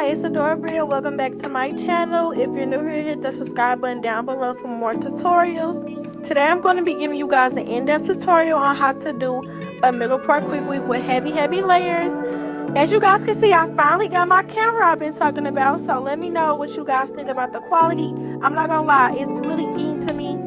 Hi, it's Adorable here. Welcome back to my channel. If you're new here, hit the subscribe button down below for more tutorials. Today I'm going to be giving you guys an in-depth tutorial on how to do a middle part quick weave with heavy layers. As you guys can see, I finally got my camera I've been talking about, so let me know what you guys think about the quality. I'm not gonna lie, it's really getting to me.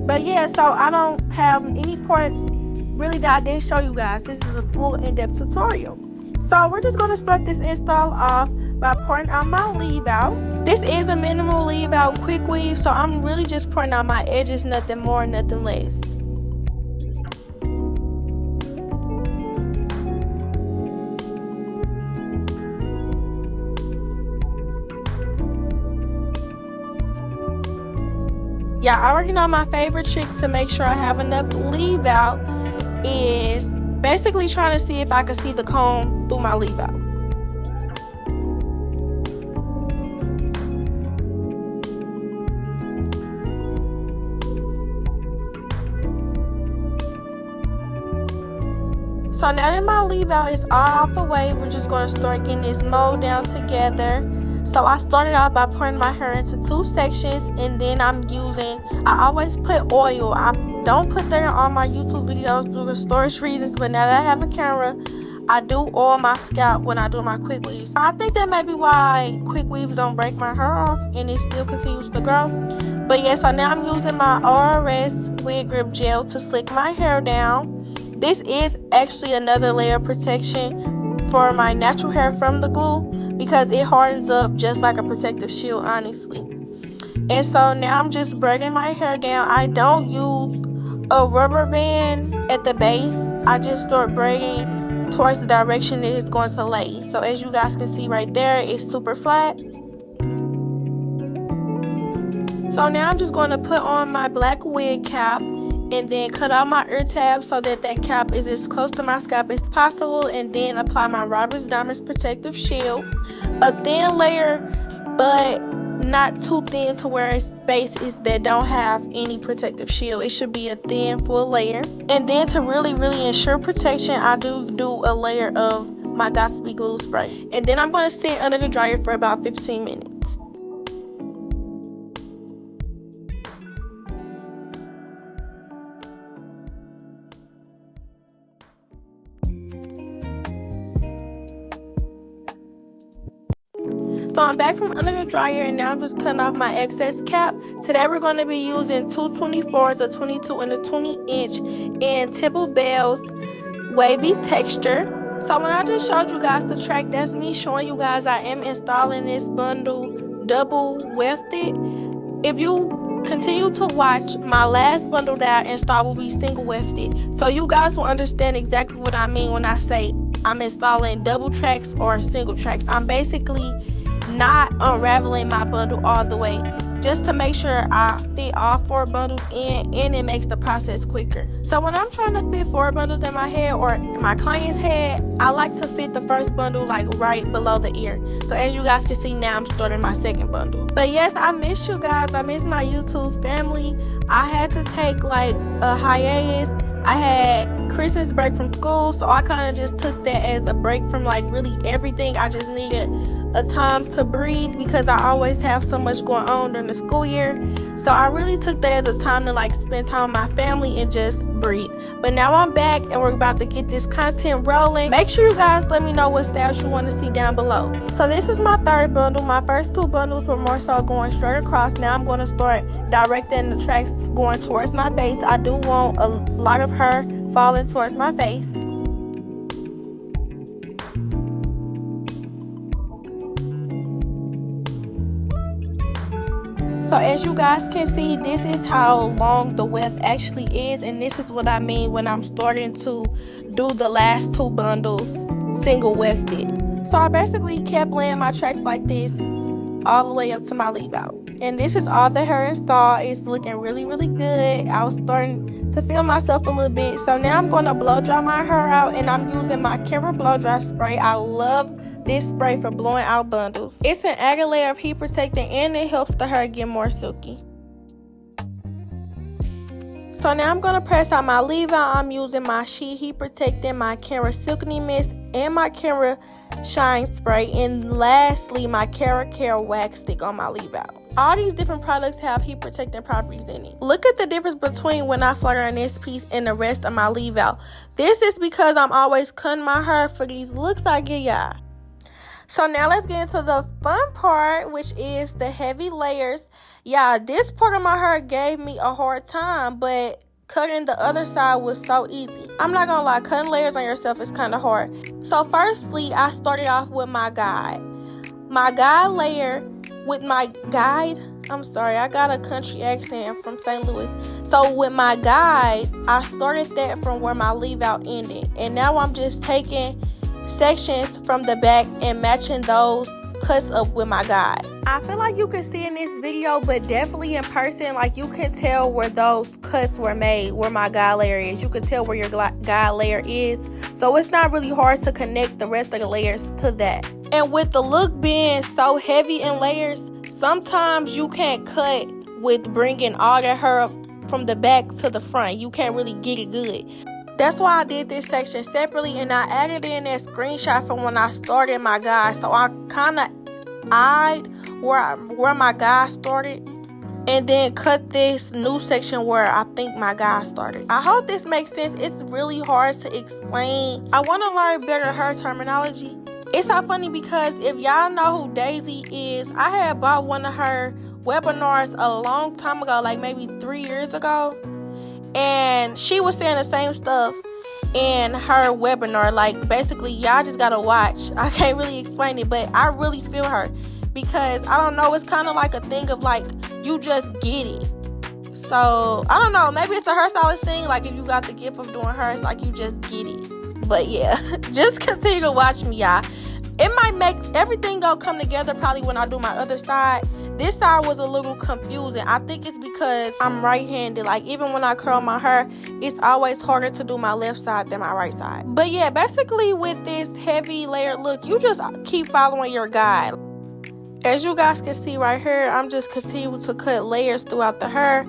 But yeah, so I don't have any parts really that I didn't show you guys. This is a full in-depth tutorial. So we're just going to start this install off by pouring out my leave out. This is a minimal leave out quick weave, so I'm really just pouring out my edges, nothing more, nothing less. Yeah, I already know my favorite trick to make sure I have enough leave out is basically trying to see if I can see the comb through my leave out. So now that my leave out is all out the way, we're just going to start getting this mold down together. So I started out by pouring my hair into 2 sections, and then I always put oil. I don't put that on my YouTube videos due to storage reasons, but now that I have a camera, I do oil my scalp when I do my quick weaves. I think that may be why quick weaves don't break my hair off and it still continues to grow. But yeah, so now I'm using my ORS wig grip gel to slick my hair down. This is actually another layer of protection for my natural hair from the glue because it hardens up just like a protective shield, honestly. And so now I'm just braiding my hair down. I don't use a rubber band at the base. I just start braiding towards the direction that it's going to lay. So as you guys can see right there, it's super flat. So now I'm just going to put on my black wig cap and then cut out my ear tab so that cap is as close to my scalp as possible, and then apply my Robert's Diamonds protective shield. A thin layer, but not too thin to where it's spaces that don't have any protective shield. It should be a thin full layer. And then to really ensure protection, I do a layer of my Gotsby glue spray. And then I'm going to sit under the dryer for about 15 minutes. So I'm back from under the dryer, and now I'm just cutting off my excess cap. Today we're going to be using 2 24s, a 22 and a 20 inch in Temple Belle's Wavy texture. So when I just showed you guys the track, that's me showing you guys I am installing this bundle double wefted. If you continue to watch, my last bundle that I installed will be single wefted. So you guys will understand exactly what I mean when I say I'm installing double tracks or single tracks. I'm basically not unraveling my bundle all the way, just to make sure I fit all 4 bundles in, and it makes the process quicker. So when I'm trying to fit 4 bundles in my head or my client's head, I like to fit the first bundle like right below the ear. So as you guys can see, now I'm starting my second bundle. But yes, I miss you guys. I miss my YouTube family. I had to take like a hiatus. I had Christmas break from school, so I kind of just took that as a break from like really everything. I just needed a time to breathe because I always have so much going on during the school year. So I really took that as a time to like spend time with my family and just breathe. But now I'm back and we're about to get this content rolling. Make sure you guys let me know what styles you want to see down below. So this is my third bundle. My first 2 bundles were more so going straight across. Now I'm going to start directing the tracks going towards my base. I do want a lot of hair falling towards my face. So as you guys can see, this is how long the weft actually is, and this is what I mean when I'm starting to do the last 2 bundles single wefted. So I basically kept laying my tracks like this all the way up to my leave out. And this is all the hair installed. It's looking really good. I was starting to feel myself a little bit. So now I'm going to blow dry my hair out, and I'm using my Kenra blow dry spray. I love this spray for blowing out bundles. It's an added layer of heat protectant, and it helps the hair get more silky. So now I'm going to press out my leave out. I'm using my Sheet Heat Protectant, my Kenra Silkening Mist, and my Kenra shine spray, and lastly my Care wax stick on my leave out. All these different products have heat protectant properties in it. Look at the difference between when I flare in this piece and the rest of my leave out. This is because I'm always cutting my hair for these looks I get y'all. So now let's get into the fun part, which is the heavy layers. Yeah, this part of my hair gave me a hard time, but cutting the other side was so easy. I'm not gonna lie, cutting layers on yourself is kind of hard. So firstly, I started off with my guide. My guide layer with my guide, I'm sorry, I got a country accent from St. Louis. So with my guide, I started that from where my leave out ended. And now I'm just taking sections from the back and matching those cuts up with my guide. I feel like you can see in this video, but definitely in person, like you can tell where those cuts were made, where my guide layer is. You can tell where your guide layer is. So it's not really hard to connect the rest of the layers to that. And with the look being so heavy in layers, sometimes you can't cut with bringing all that hair up from the back to the front. You can't really get it good. That's why I did this section separately, and I added in that screenshot from when I started my guide. So I kind of eyed where my guide started and then cut this new section where I think my guide started. I hope this makes sense. It's really hard to explain. I want to learn better hair terminology. It's so funny because if y'all know who Daisy is, I had bought one of her webinars a long time ago, like maybe 3 years ago. And she was saying the same stuff in her webinar. Like, basically, y'all just gotta watch. I can't really explain it, but I really feel her. Because, I don't know, it's kind of like a thing of, like, you just get it. So, I don't know, maybe it's a hairstylist thing. Like, if you got the gift of doing hair, it's like you just get it. But, yeah, just continue to watch me, y'all. It might make everything come together probably when I do my other side. This side was a little confusing. I think it's because I'm right-handed. Like, even when I curl my hair, it's always harder to do my left side than my right side. But yeah, basically with this heavy layered look, you just keep following your guide. As you guys can see right here, I'm just continuing to cut layers throughout the hair.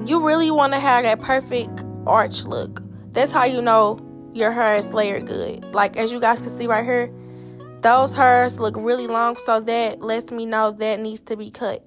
You really want to have that perfect arch look. That's how you know your hair is layered good. Like, as you guys can see right here, those hairs look really long, so that lets me know that needs to be cut.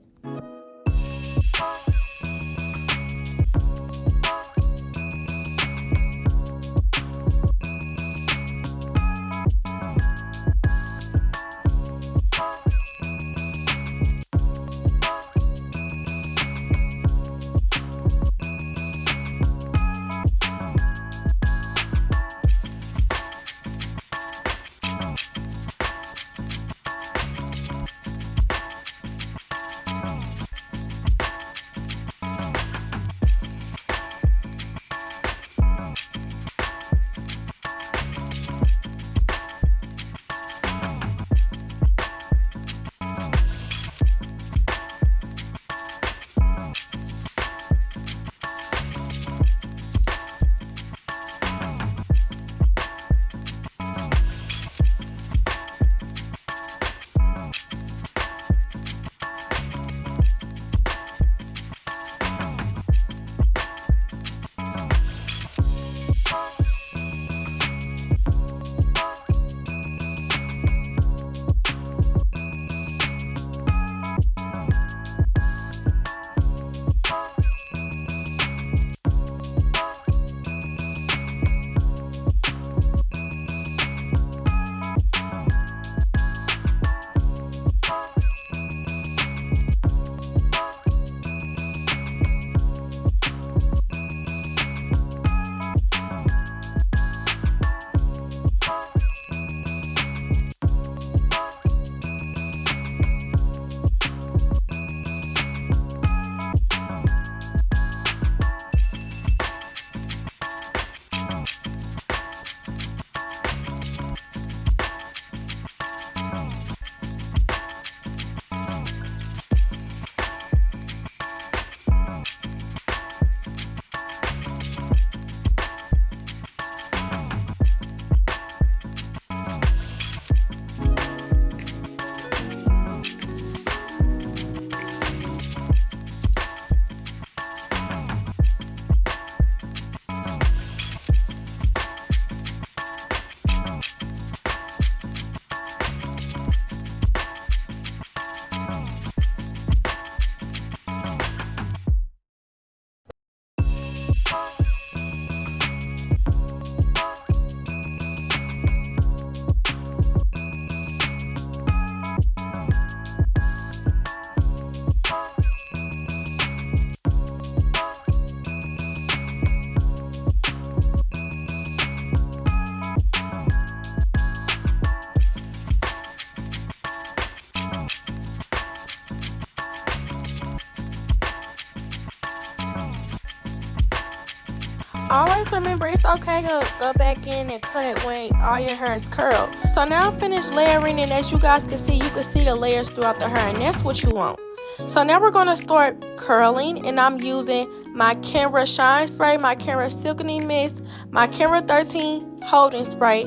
Always remember, it's okay to go back in and cut it when all your hair is curled. So now I'm finished layering, and as you guys can see, you can see the layers throughout the hair, and that's what you want. So now we're going to start curling, and I'm using my Kenra Shine Spray, my Kenra Silkening Mist, my Kenra 13 Holding Spray,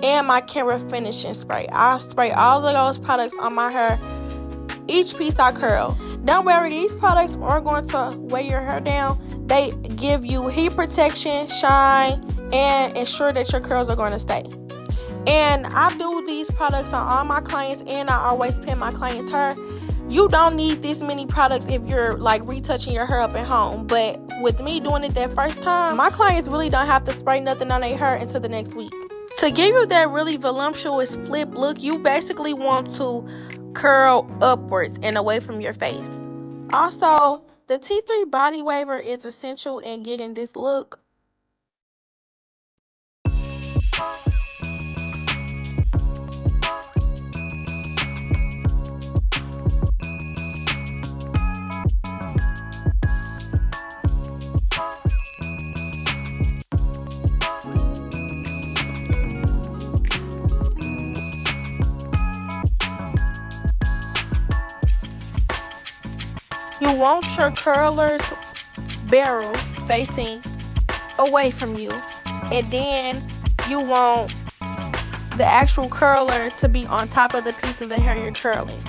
and my Kenra Finishing Spray. I spray all of those products on my hair each piece I curl. Don't worry, these products aren't going to weigh your hair down. They give you heat protection, shine, and ensure that your curls are going to stay. And I do these products on all my clients, and I always pin my clients' hair. You don't need this many products if you're like retouching your hair up at home. But with me doing it that first time, my clients really don't have to spray nothing on their hair until the next week. To give you that really voluptuous flip look, you basically want to curl upwards and away from your face. Also, the T3 body waver is essential in getting this look. You want your curler's barrel facing away from you, and then you want the actual curler to be on top of the piece of the hair you're curling.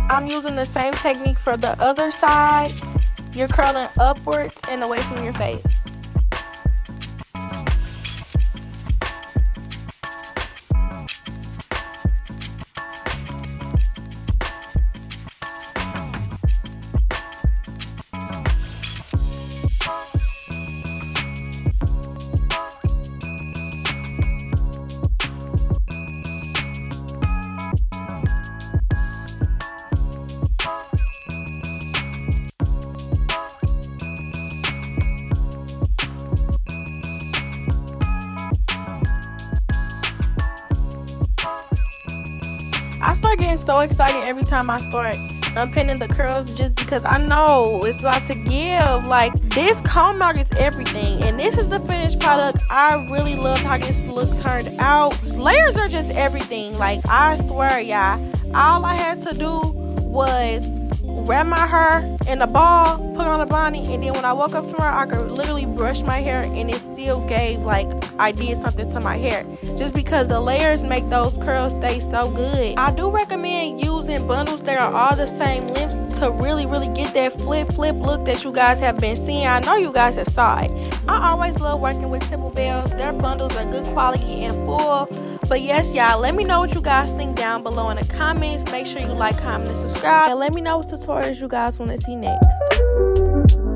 I'm using the same technique for the other side. You're curling upwards and away from your face. I start getting so excited every time I start unpinning the curls, just because I know it's about to give. Like, this comb out is everything, and this is the finished product. I really love how this look turned out. Layers are just everything. Like, I swear, y'all, all I had to do was wrap my hair in a ball, put on a bonnet, and then when I woke up tomorrow, I could literally brush my hair, and it still gave like I did something to my hair, just because the layers make those curls stay so good. I do recommend using bundles that are all the same length to really get that flip look that you guys have been seeing. I know you guys have saw it. I always love working with Temple Bells. Their bundles are good quality and full. But yes, y'all, let me know what you guys think down below in the comments. Make sure you like, comment, and subscribe, and let me know what tutorials you guys want to see next.